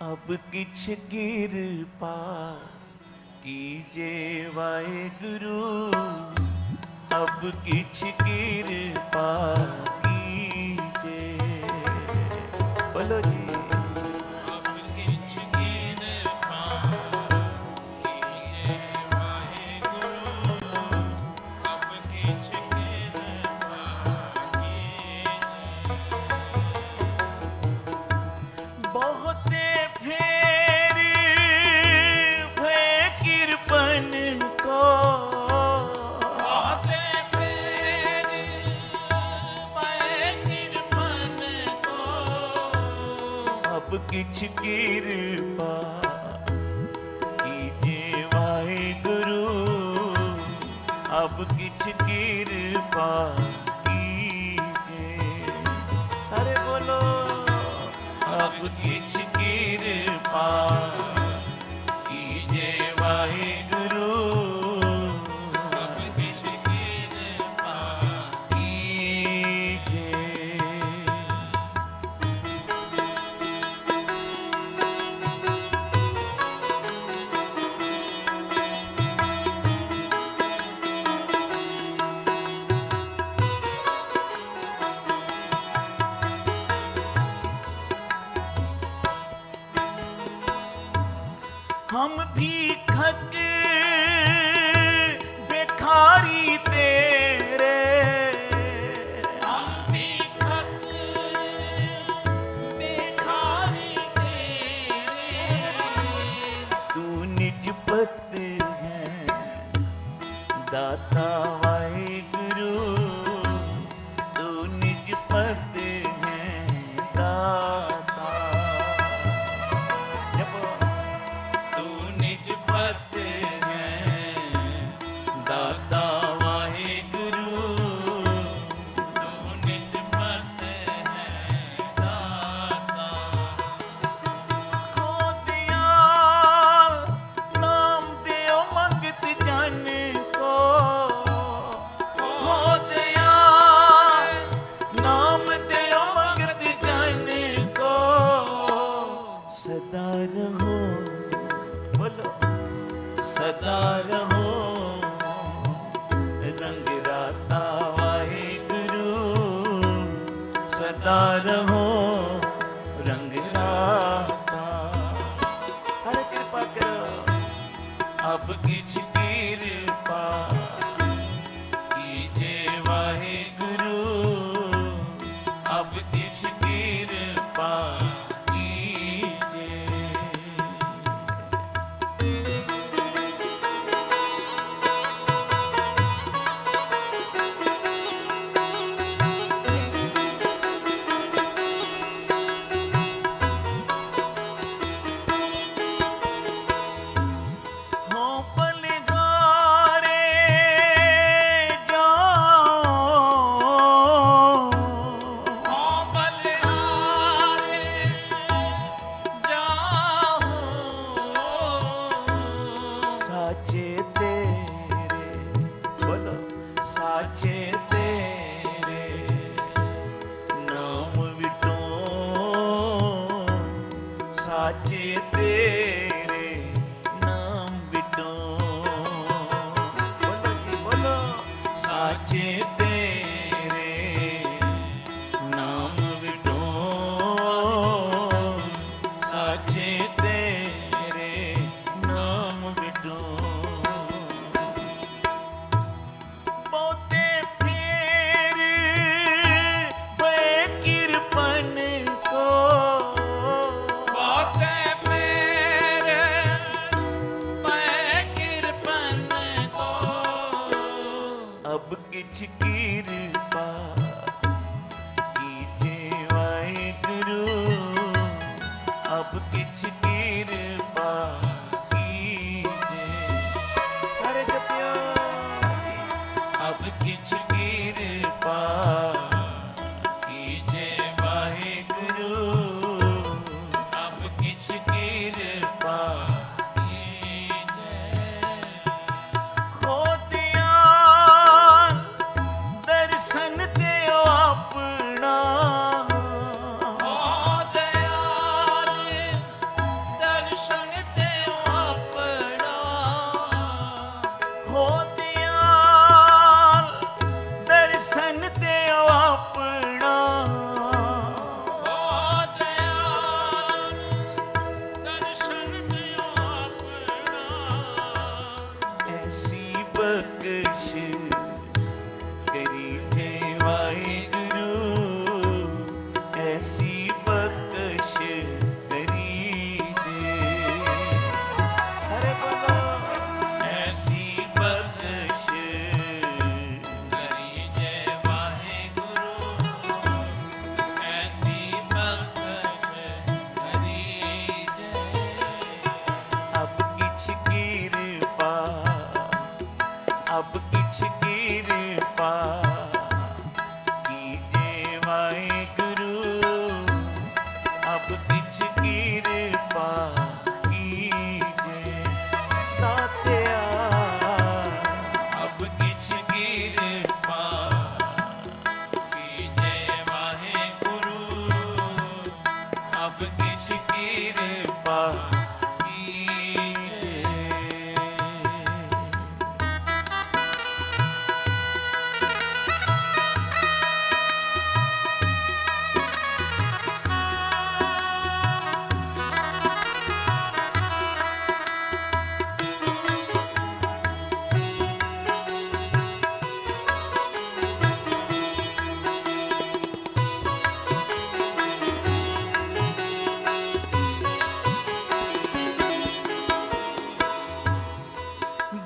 अब किछ कृपा कीजे वाहेगुरु, अब किछ कृपा कीजे। बोलो जी। अब किछ कृपा कीजे वाहेगुरु, अब किछ कृपा कीजे। बहुते फेर भय कृपन को, बहुते फेर भय कृपन को, अब किछ कृपा कीजे वाहेगुरु, अब किछ कृपा कीजे। सारे बोलो अब किछ कृपा कीजे वाहेगुरु, अब किछ कृपा कीजे। हम भीखक भिखारी तेरे, हम भीखक भिखारी तेरे, तू निज पत है दाता वाहेगुरु, तू निज पत है दाता। जपो। तू निज पत है दाता वाहेगुरु, तू निज पत है दाता। खो दिया नाम दियो मंगत जन को, खो दिया नाम दियो मंगत जन को, सदा रहो। बोलो सदा रहो रंग राता वाहेगुरु, सदा रहो रंग राता। अरे कृपा करो अब किछ कृपा कीजे वाहेगुरु, अब किछ कृपा कीजे। हो बलिहारे जाओ, हो बलिहारे जाओ, साचे तेरे। बोलो साचे तेरे नाम विटो, साचे तेरे नाम विटो। बोलो जी बोलो साचे तेरे नाम विटो, साचे तेरे नाम विटो। बहुते फेर भय कृपन को, बहुते ऐसी बख्श करीजे। अरे बोलो ऐसी बख्श करीजे वाहेगुरु, ऐसी बख्श करीजे। अब किछ किरपा, अब किछ किरपा कीजे वाहेगुरु, अब किछ किरपा कीजे दातिया। अब किछ किरपा कीजे वाहेगुरु, अब किछ किरपा कीजे।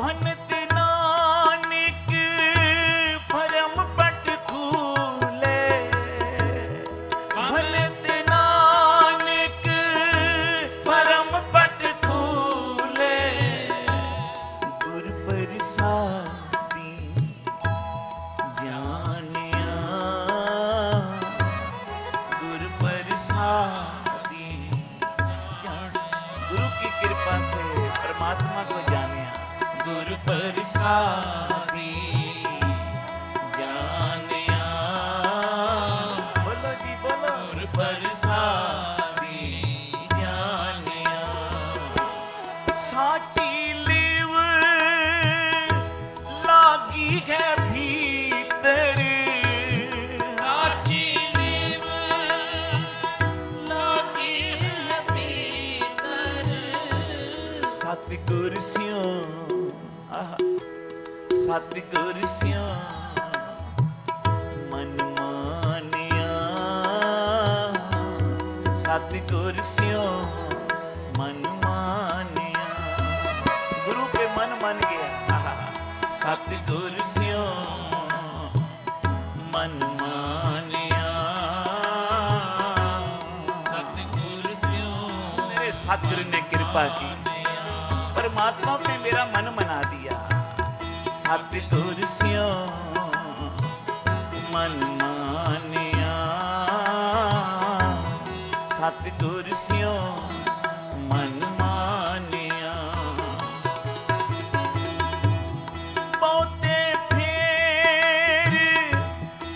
भनत नानक भरम पट खूले, भनत नानक भरम पट खूले। गुर प्रसादी जानिया, गुर प्रसादी जान। गुरु की कृपा से परमात्मा को जानिया। गुरु प्रसादी जानिया, बोलो जी बोलो। गुरु प्रसादी जानिया। साची लिव लागी है भीतर, साची नीव लागी है भीतर। सतगुर सियों, आहा, सतगुर सियों मन मानिया, सतगुर सियों मन मानिया। गुरु पे मन मान गया। आहा, सतगुर सियों मन मानिया। सतगुर स्यों मेरे सतगुरु ने कृपा की, परमात्मा पे मेरा मन मना दिया। सतगुर सियों मन मानिया, सतगुर सियों मन मानिया। बहुते फेर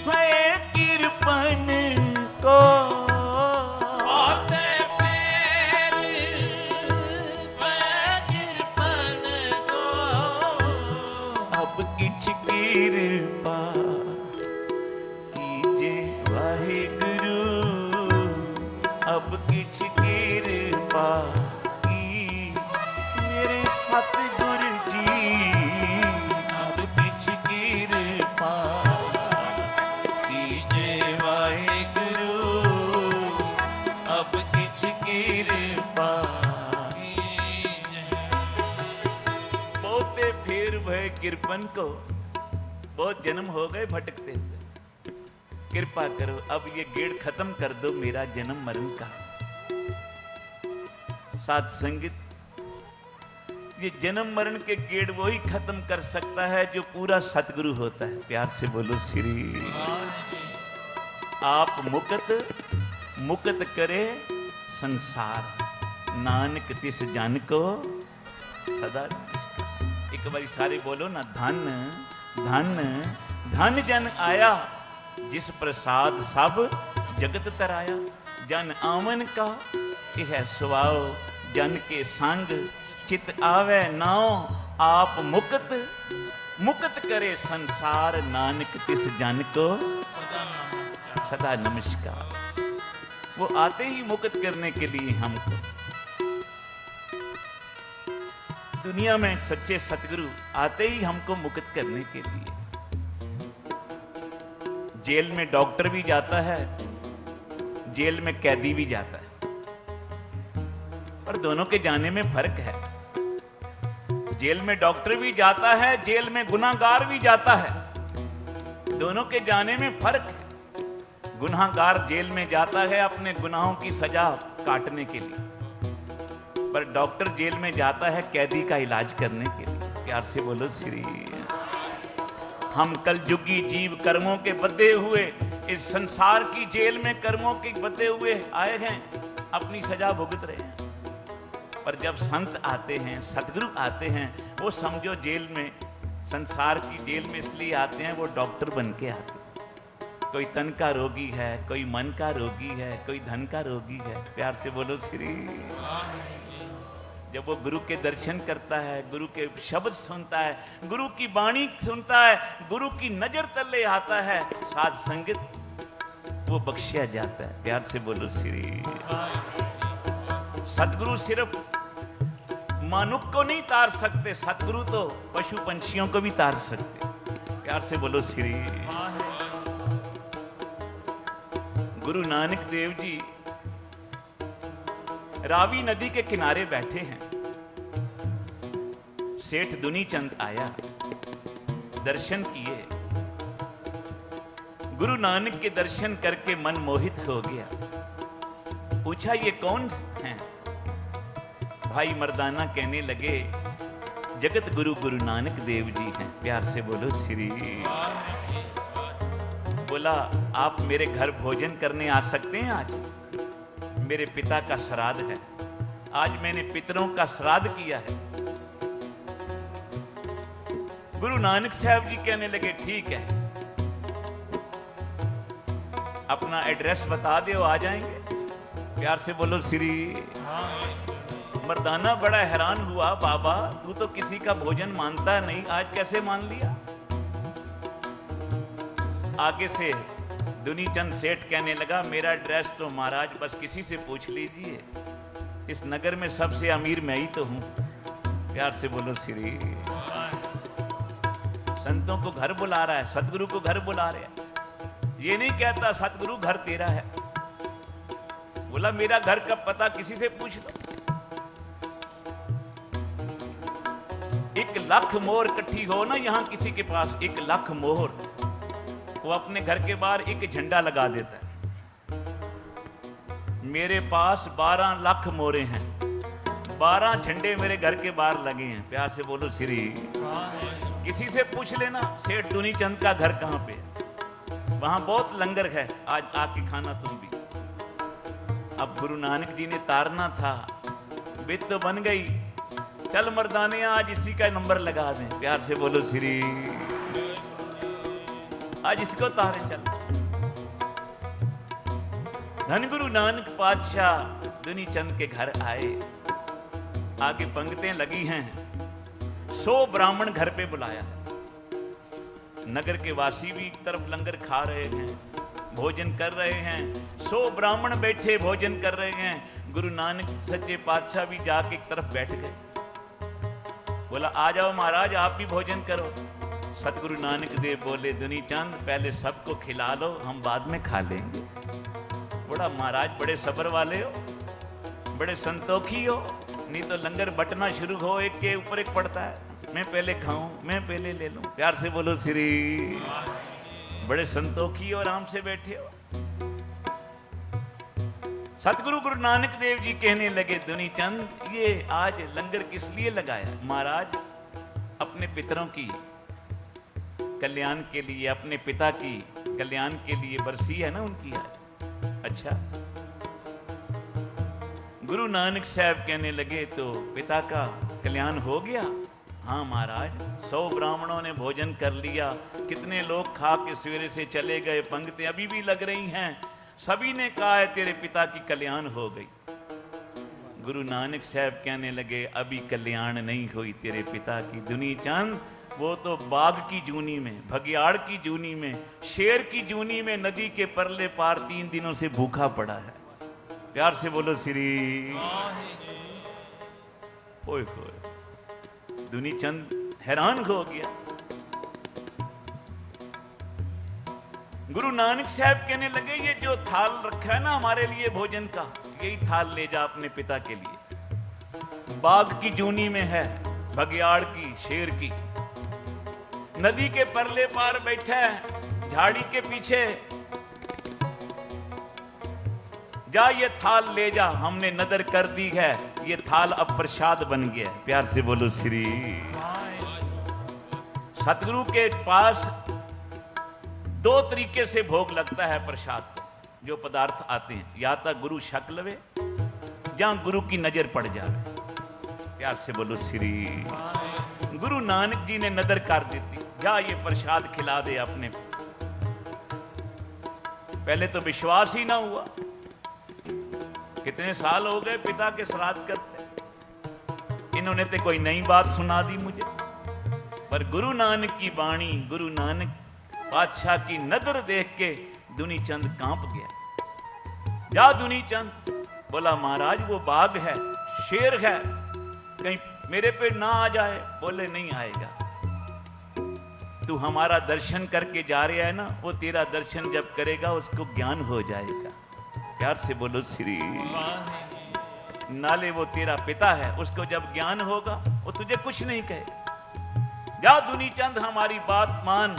भय कृपन को, आते पैर किरपन को। अब किछ कृपा कीजे वाहेगुरु, अब किछ कृपा की मेरे सतगुरु जी। अब किछ कृपा कीजे वाहेगुरु, अब किछ कृपा। बहुते फेर भय कृपन को, बहुत जन्म हो गए भटकते हुए। कृपा करो अब ये गेड़ खत्म कर दो मेरा जन्म मरण का। साथ संगीत, ये जन्म मरण के गेड़ वो ही खत्म कर सकता है जो पूरा सतगुरु होता है। प्यार से बोलो श्री। आप मुकत मुकत करे संसार, नानक तिस जन को सदा। एक बारी सारे बोलो ना, धन धन धन जन आया, जिस प्रसाद सब जगत तराया। जन आवन का यह स्वभाव, जन के संग चित आवे नाव। आप मुकत मुकत करे संसार, नानक तिस जन को सदा नमस्कार। वो आते ही मुक्त करने के लिए हमको। दुनिया में सच्चे सतगुरु आते ही हमको मुक्त करने के लिए। जेल में डॉक्टर भी जाता है, जेल में कैदी भी जाता है, पर दोनों के जाने में फर्क है। जेल में डॉक्टर भी जाता है, जेल में गुनाहगार भी जाता है, दोनों के जाने में फर्क है। गुनाहगार जेल में जाता है अपने गुनाहों की सजा काटने के लिए, पर डॉक्टर जेल में जाता है कैदी का इलाज करने के लिए। प्यार से बोलो श्री। हम कल जुगी जीव कर्मों के बंधे हुए इस संसार की जेल में कर्मों के बंधे हुए आए हैं, अपनी सजा भुगत रहे हैं। पर जब संत आते हैं, सतगुरु आते हैं, वो समझो जेल में, संसार की जेल में इसलिए आते हैं, वो डॉक्टर बन के आते हैं। कोई तन का रोगी है, कोई मन का रोगी है, कोई धन का रोगी है। प्यार से बोलो श्री। जब वो गुरु के दर्शन करता है, गुरु के शब्द सुनता है, गुरु की वाणी सुनता है, गुरु की नजर तले आता है, साध संगत वो बख्शिया जाता है। प्यार से बोलो श्री। सतगुरु सिर्फ मानुक को नहीं तार सकते, सतगुरु तो पशु पंछियों को भी तार सकते। प्यार से बोलो श्री। गुरु नानक देव जी रावी नदी के किनारे बैठे हैं। सेठ दुनी चंद आया, दर्शन किए। गुरु नानक के दर्शन करके मन मोहित हो गया। पूछा ये कौन है? भाई मर्दाना कहने लगे जगत गुरु गुरु नानक देव जी हैं। प्यार से बोलो श्री। बोला आप मेरे घर भोजन करने आ सकते हैं? आज मेरे पिता का श्राद्ध है, आज मैंने पितरों का श्राद्ध किया है। गुरु नानक साहब जी कहने लगे ठीक है, अपना एड्रेस बता दो, आ जाएंगे। प्यार से बोलो श्री। मर्दाना बड़ा हैरान हुआ, बाबा तू तो किसी का भोजन मानता नहीं, आज कैसे मान लिया? आगे से दुनी चंद सेठ कहने लगा मेरा एड्रेस तो महाराज बस किसी से पूछ लीजिए, इस नगर में सबसे अमीर मैं ही तो हूं। प्यार से बोलो श्री। संतों को घर बुला रहा है, सतगुरु को घर बुला रहे हैं। ये नहीं कहता सतगुरु घर तेरा है, बोला मेरा घर का पता किसी से पूछ लो। 1,00,000 मोहर इकट्ठी हो ना यहां किसी के पास, 1,00,000 मोहर, वो अपने घर के बाहर एक झंडा लगा देता है। मेरे पास 12 लाख मोहरे हैं, 12 झंडे मेरे घर के बाहर लगे हैं। प्यार से बोलो श्री। किसी से पूछ लेना सेठ दुनी चंद का घर कहां पे, वहां बहुत लंगर है, आज आके खाना तुम भी। अब गुरु नानक जी ने तारना था, बित तो बन गई, चल मर्दाने आज इसी का नंबर लगा दें। प्यार से बोलो श्री। आज इसको तारे चल। धन गुरु नानक पातशाह दुनी चंद के घर आए, आगे पंक्तियां लगी हैं। 100 ब्राह्मण घर पे बुलाया, नगर के वासी भी एक तरफ लंगर खा रहे हैं, भोजन कर रहे हैं। 100 ब्राह्मण बैठे भोजन कर रहे हैं। गुरु नानक सच्चे पातशाह भी जाके एक तरफ बैठ गए। बोला आ जाओ महाराज आप भी भोजन करो। सतगुरु नानक देव बोले दुनी चंद पहले सबको खिला लो, हम बाद में खा लेंगे। बोला महाराज बड़े सब्र वाले हो, बड़े संतोखी हो, नहीं तो लंगर बटना शुरू हो, एक के ऊपर एक पड़ता है, मैं पहले खाऊं, मैं पहले ले लूं। प्यार से बोलो श्री। बड़े संतोखी हो, आराम से बैठे हो। सतगुरु गुरु नानक देव जी कहने लगे दुनी चंद ये आज लंगर किस लिए लगाया? महाराज अपने पितरों की कल्याण के लिए, अपने पिता की कल्याण के लिए, बरसी है ना उनकी आज। अच्छा। गुरु नानक साहब कहने लगे तो पिता का कल्याण हो गया? हाँ महाराज, 100 ब्राह्मणों ने भोजन कर लिया, कितने लोग खा के सवेरे से चले गए, पंक्तियां अभी भी लग रही हैं, सभी ने कहा है तेरे पिता की कल्याण हो गई। गुरु नानक साहब कहने लगे अभी कल्याण नहीं हुई तेरे पिता की दुनी चंद, वो तो बाघ की जूनी में, भगियाड़ की जूनी में, शेर की जूनी में नदी के परले पार 3 दिनों से भूखा पड़ा है। प्यार से बोलो श्री। ओए होए, दुनी चंद हैरान हो गया। गुरु नानक साहब कहने लगे, ये जो थाल रखा है ना हमारे लिए भोजन का, यही थाल ले जा अपने पिता के लिए। बाग की जूनी में है, बगियाड़ की, शेर की, नदी के परले पार बैठा है, झाड़ी के पीछे। जा ये थाल ले जा, हमने नदर कर दी है, ये थाल अब प्रसाद बन गया। प्यार से बोलो श्री। सतगुरु के पास दो तरीके से भोग लगता है प्रसाद को, जो पदार्थ आते हैं, या तो गुरु शक लवे, जहां गुरु की नजर पड़ जाए। प्यार से बोलो श्री। गुरु नानक जी ने नदर कर दी थी, जा ये प्रसाद खिला दे अपने। पहले तो विश्वास ही ना हुआ, कितने साल हो गए पिता के श्राद्ध करते, इन्होंने तो कोई नई बात सुना दी मुझे। पर गुरु नानक की वाणी, गुरु नानक बादशाह की नदर देख के दुनी चंद कांप गया। जा दुनी चंद, बोला महाराज वो बाघ है, शेर है, कहीं मेरे पे ना आ जाए। बोले नहीं आएगा, तू हमारा दर्शन करके जा रहा है ना, वो तेरा दर्शन जब करेगा उसको ज्ञान हो जाएगा। प्यार से बोलो श्री। नाले वो तेरा पिता है, उसको जब ज्ञान होगा वो तुझे कुछ नहीं कहे। जा दुनी चंद हमारी बात मान,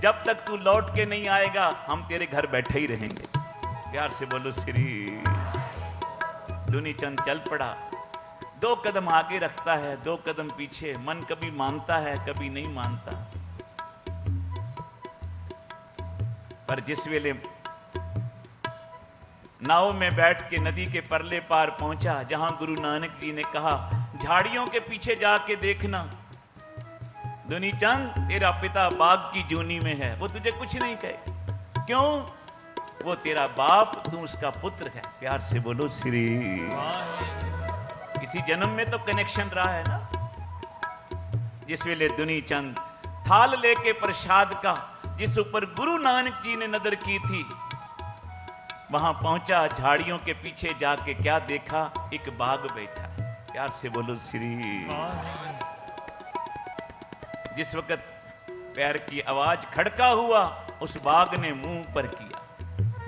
जब तक तू लौट के नहीं आएगा हम तेरे घर बैठे ही रहेंगे। प्यार से बोलो श्री। दुनी चंद चल पड़ा, 2 कदम आगे रखता है, 2 कदम पीछे। मन कभी मानता है, कभी नहीं मानता। पर जिस वेले नाव में बैठ के नदी के परले पार पहुंचा, जहां गुरु नानक जी ने कहा झाड़ियों के पीछे जाके देखना, दुनी चंद तेरा पिता बाग की जूनी में है, वो तुझे कुछ नहीं कहे। क्यों? वो तेरा बाप, तू उसका पुत्र है। प्यार से बोलो श्री। इसी जन्म में तो कनेक्शन रहा है ना। जिस वेले दुनी चंद थाल लेके प्रसाद का, जिस ऊपर गुरु नानक जी ने नदर की थी, वहां पहुंचा, झाड़ियों के पीछे जाके क्या देखा? एक बाघ बैठा। प्यार से बोलो श्री। जिस वक्त पैर की आवाज खड़का हुआ, उस बाघ ने मुंह पर किया।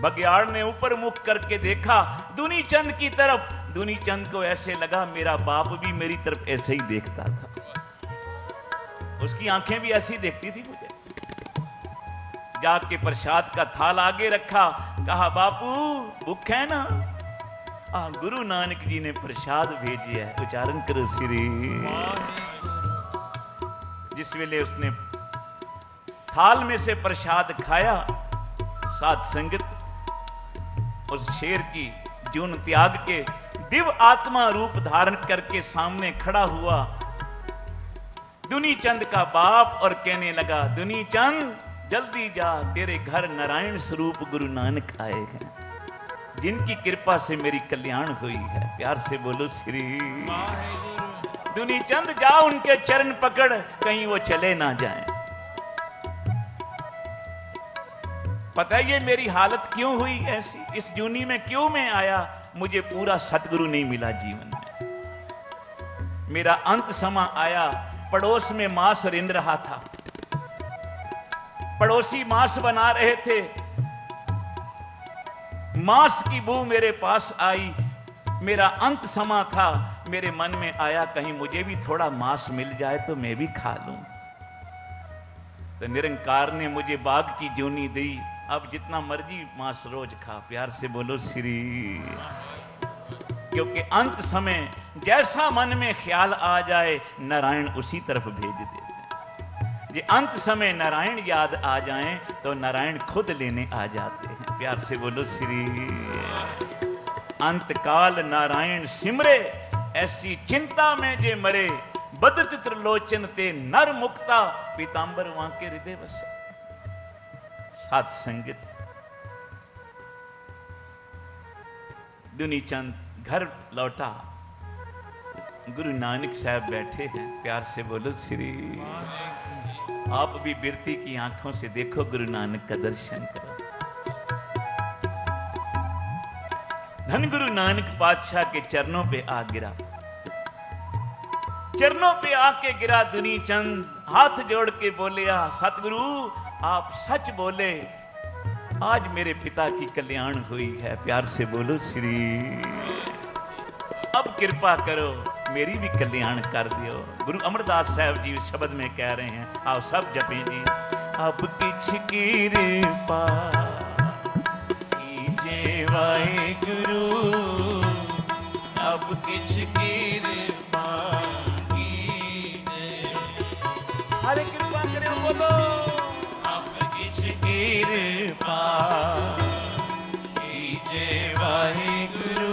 बगियाड़ ने ऊपर मुख करके देखा दुनी चंद की तरफ। दुनी चंद को ऐसे लगा मेरा बाप भी मेरी तरफ ऐसे ही देखता था, उसकी आंखें भी ऐसी देखती थी मुझे। जाके प्रसाद का थाल आगे रखा, कहा बापू भूख है ना? गुरु नानक जी ने प्रसाद भेजी है, उच्चारण करो श्री। जिस वेले उसने थाल में से प्रसाद खाया, साथ संगत उस शेर की जून त्याग के दिव्य आत्मा रूप धारण करके सामने खड़ा हुआ दुनी चंद का बाप, और कहने लगा दुनी चंद जल्दी जा, तेरे घर नारायण स्वरूप गुरु नानक आए हैं, जिनकी कृपा से मेरी कल्याण हुई है। प्यार से बोलो श्री। दुनी चंद जा, उनके चरण पकड़, कहीं वो चले ना जाएं। पता है ये मेरी हालत क्यों हुई ऐसी, इस जूनी में क्यों मैं आया? मुझे पूरा सतगुरु नहीं मिला जीवन में। मेरा अंत समा आया, पड़ोस में मांस रिन रहा था, पड़ोसी मांस बना रहे थे, मांस की बू मेरे पास आई। मेरा अंत समा था, मेरे मन में आया कहीं मुझे भी थोड़ा मांस मिल जाए तो मैं भी खा लूं। तो निरंकार ने मुझे बाघ की जूनी दी, अब जितना मर्जी मांस रोज खा। प्यार से बोलो श्री। क्योंकि अंत समय जैसा मन में ख्याल आ जाए, नारायण उसी तरफ भेज देते हैं। जे अंत समय नारायण याद आ जाएं तो नारायण खुद लेने आ जाते हैं। प्यार से बोलो श्री। अंत काल नारायण सिमरे, ऐसी चिंता में जे मरे, बदत त्रिलोचन ते नर मुक्ता, पीतांबर वांके हृदय वसा। साथ संगत दुनी चंद घर लौटा, गुरु नानक साहब बैठे हैं। प्यार से बोलो श्री। आप भी बिरती की आंखों से देखो, गुरु नानक का दर्शन करो। धन गुरु नानक पातशाह के चरणों पे आ गिरा, चरणों पे आके गिरा दुनी चंद, हाथ जोड़ के बोले सतगुरु आप सच बोले, आज मेरे पिता की कल्याण हुई है, प्यार से बोलो श्री। अब कृपा करो मेरी भी कल्याण कर दियो। गुरु अमरदास साहब जी शब्द में कह रहे हैं, आओ सब जपें जी। अब किछ कृपा कीजे वाहिगुरु, अब किछ कृपा कीजे। सारे कृपा करो बोलो। अब किछ कृपा कीजे वाहिगुरु,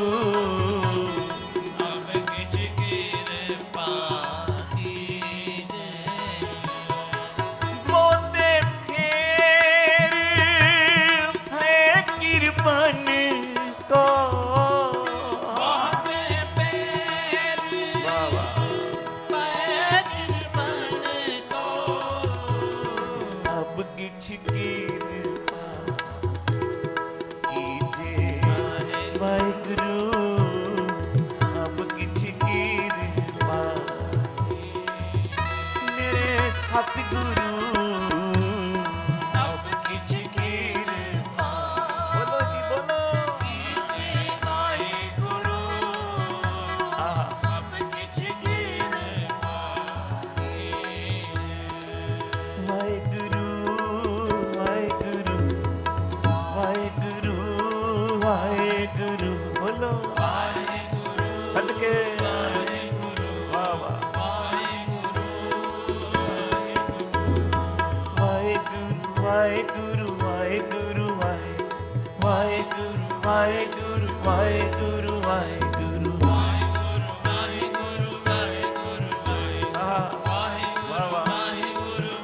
सतगुरु अब किछ कृपा। बोलो जी बोलो। कीजे वाहिगुरु, अब किछ कृपा वाहिगुरु, वाहिगुरु, वाहिगुरु, वाहिगुरु। बोलो सदके वाह वाह। वाहिगुरु वाहिगुरु वाहिगुरु वाहिगुरु वाहिगुरु वाहिगुरु वाहिगुरु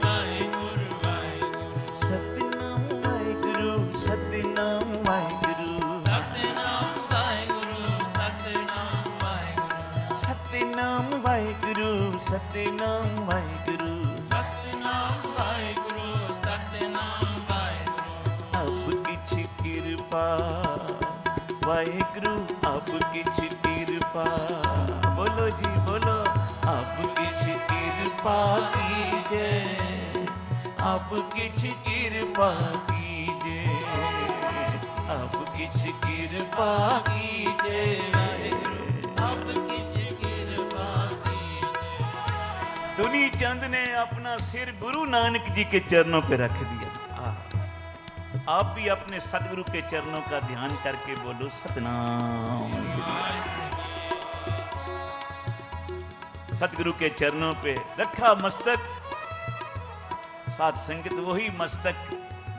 वाहिगुरु सतनाम वाहिगुरु सतनाम वाहिगुरु सतनाम वाहिगुरु सतनाम वाहिगुरु अब किछ कृपा वाहिगुरु, अब किछ कृपा। बोलो जी बोलो। अब किछ कृपा कीजे, अब किछ कृपा कीजे, अब किछ कृपा कीजे, अब किछ कृपा कीजे। दुनी चंद ने अपना सिर गुरु नानक जी के चरणों पे रख दिया। आप भी अपने सदगुरु के चरणों का ध्यान करके बोलो सतनाम। सतगुरु के चरणों पे रखा मस्तक। साथ संगत वही मस्तक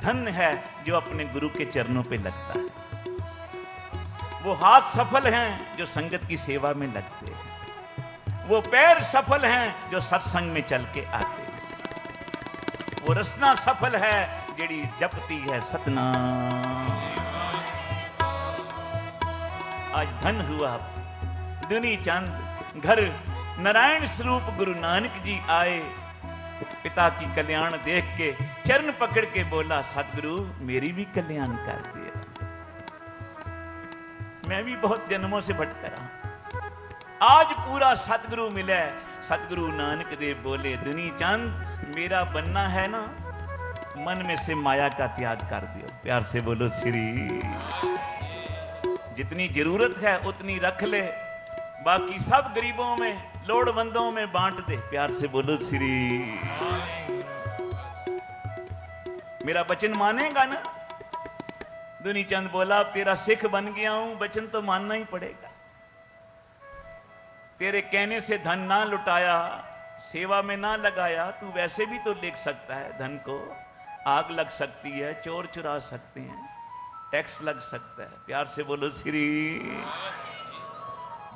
धन्य है जो अपने गुरु के चरणों पे लगता है। वो हाथ सफल हैं जो संगत की सेवा में लगते हैं। वो पैर सफल हैं जो सत्संग में चल के आते हैं। वो रसना सफल है जेड़ी जपती है सतनाम। आज धन हुआ दुनी चंद घर नारायण स्वरूप गुरु नानक जी आए। पिता की कल्याण देख के चरण पकड़ के बोला, सतगुरु मेरी भी कल्याण कर दिया। मैं भी बहुत जन्मों से भटका रहा, आज पूरा सतगुरु मिला। सतगुरु नानक देव बोले, दुनी चंद मेरा बनना है ना, मन में से माया का त्याग कर दियो। प्यार से बोलो श्री। जितनी जरूरत है उतनी रख ले, बाकी सब गरीबों में लोड़वंदों में बांट दे। प्यार से बोलो श्री। मेरा वचन मानेगा ना? दुनी चंद बोला, तेरा सिख बन गया हूं, वचन तो मानना ही पड़ेगा। तेरे कहने से धन ना लुटाया, सेवा में ना लगाया, तू वैसे भी तो लिख सकता है। धन को आग लग सकती है, चोर चुरा सकते हैं, टैक्स लग सकता है। प्यार से बोलो श्री।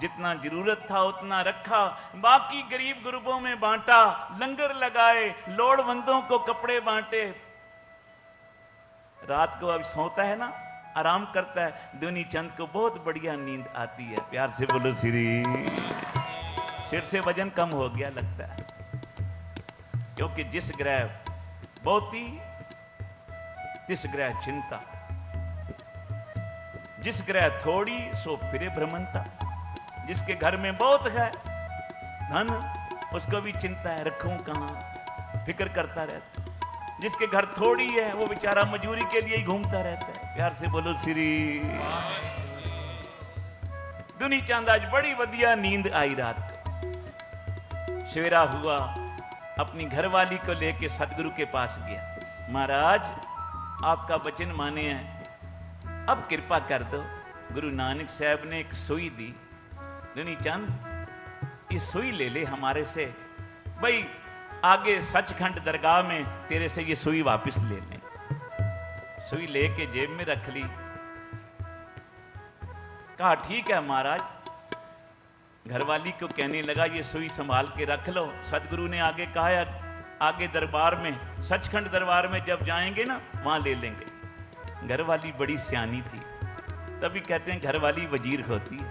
जितना जरूरत था उतना रखा, बाकी गरीब गुरबों में बांटा, लंगर लगाए, लोड़वंदों को कपड़े बांटे। रात को अब सोता है ना, आराम करता है, दुनी चंद को बहुत बढ़िया नींद आती है। प्यार से बोलो श्री। सिर से वजन कम हो गया लगता है, क्योंकि जिस ग्रह बहुती तिस ग्रह चिंता, जिस ग्रह थोड़ी सो फिरे भ्रमणता। जिसके घर में बहुत है धन, उसको भी चिंता है, रखूं कहां, फिक्र करता रहता। जिसके घर थोड़ी है वो बेचारा मजूरी के लिए ही घूमता रहता है। प्यार से बोलो श्री। दुनी चंद आज बड़ी बढ़िया नींद आई रात को। सवेरा हुआ, अपनी घरवाली को लेके सतगुरु के पास गया। महाराज आपका वचन माने हैं, अब कृपा कर दो। गुरु नानक साहब ने एक सुई दी। दुनी चंद ये सुई ले ले हमारे से, भाई आगे सचखंड दरगाह में तेरे से ये सुई वापस ले लें। सुई लेके जेब में रख ली। कहा ठीक है महाराज। घरवाली को कहने लगा ये सुई संभाल के रख लो। सतगुरु ने आगे कहा आगे दरबार में, सचखंड दरबार में जब जाएंगे ना वहां ले लेंगे। घरवाली बड़ी सियानी थी, तभी कहते हैं घरवाली वजीर होती है।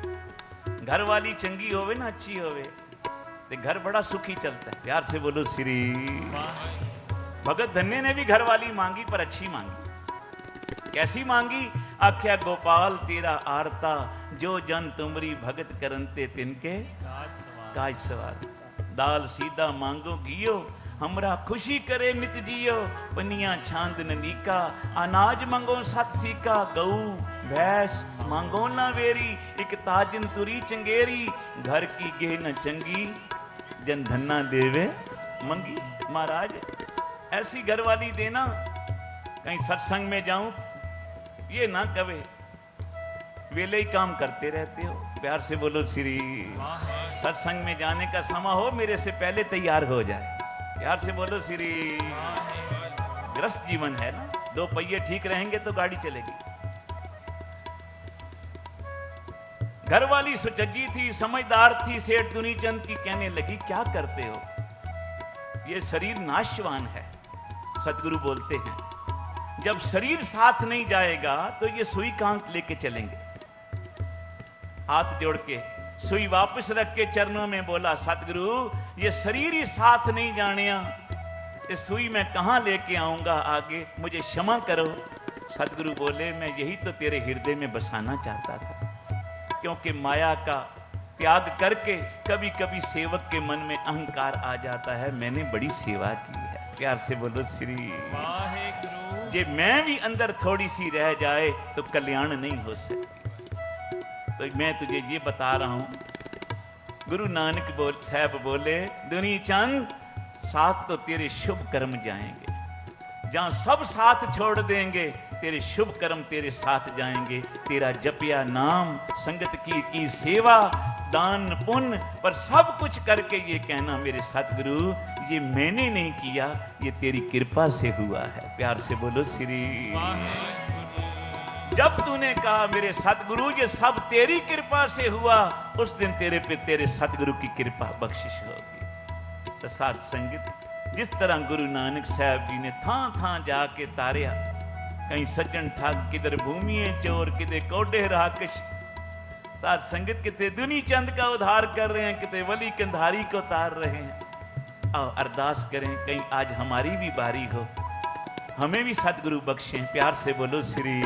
घरवाली चंगी होवे ना, अच्छी होवे तो घर बड़ा सुखी चलता है। प्यार से बोलो श्री। भगत धन्य ने भी घरवाली मांगी, पर अच्छी मांगी। कैसी मांगी? आख्या गोपाल तेरा आरता, जो जन तुमरी भगत करनते तिनके काज सवार। दाल सीधा मांगो घियो, हमरा खुशी करे नित जियो। पनिया छांद नीका, अनाज मंगो सत सीका। गऊ भैंस मांगो ना वेरी, एक ताजन तुरी चंगेरी। घर की गे न चंगी, जन धन्ना देवे मंगी। महाराज ऐसी घरवाली देना, कहीं सत्संग में जाऊं ये ना कवे वेले ही काम करते रहते हो। प्यार से बोलो श्री। सत्संग में जाने का समय हो, मेरे से पहले तैयार हो जाए। प्यार से बोलो श्री। ग्रस्त जीवन है ना, दो पहिए ठीक रहेंगे तो गाड़ी चलेगी। घरवाली सुचज्जी थी, समझदार थी। सेठ दुनी चंद की कहने लगी क्या करते हो, ये शरीर नाशवान है। सतगुरु बोलते हैं जब शरीर साथ नहीं जाएगा तो ये सुई कहां लेके चलेंगे। हाथ जोड़ के सुई वापस रख के चरणों में बोला सतगुरु ये शरीर ही साथ नहीं जानिया, इस सुई मैं कहां लेके आऊंगा आगे, मुझे क्षमा करो। सतगुरु बोले मैं यही तो तेरे हृदय में बसाना चाहता था, क्योंकि माया का त्याग करके कभी कभी सेवक के मन में अहंकार आ जाता है, मैंने बड़ी सेवा की है। प्यार से बोलो श्री। जे मैं भी अंदर थोड़ी सी रह जाए तो कल्याण नहीं हो सकती। तो मैं तुझे ये बता रहा हूं। गुरु नानक साहब बोले दुनी चंद साथ तो तेरे शुभ कर्म जाएंगे, जहां सब साथ छोड़ देंगे तेरे शुभ कर्म तेरे साथ जाएंगे। तेरा जपिया नाम, संगत की सेवा, दान पुण्य, पर सब कुछ करके ये कहना मेरे सतगुरु ये मैंने नहीं किया, ये तेरी कृपा से हुआ है। प्यार से बोलो श्री। जब तूने कहा मेरे सतगुरु ये सब तेरी कृपा से हुआ, उस दिन तेरे पे तेरे सतगुरु की कृपा बख्शिश होगी। तो साथ संगत जिस तरह गुरु नानक साहब जी ने थां जाके तारिया, कहीं सज्जन ठाक किधर भूमिए चोर, किधर कोडे राकश। साथ संगत कितने दुनी चंद का उद्धार कर रहे हैं, कितने वली कंधारी को तार रहे हैं। आओ अरदास करें कहीं आज हमारी भी बारी हो, हमें भी सतगुरु बख्शें। प्यार से बोलो श्री।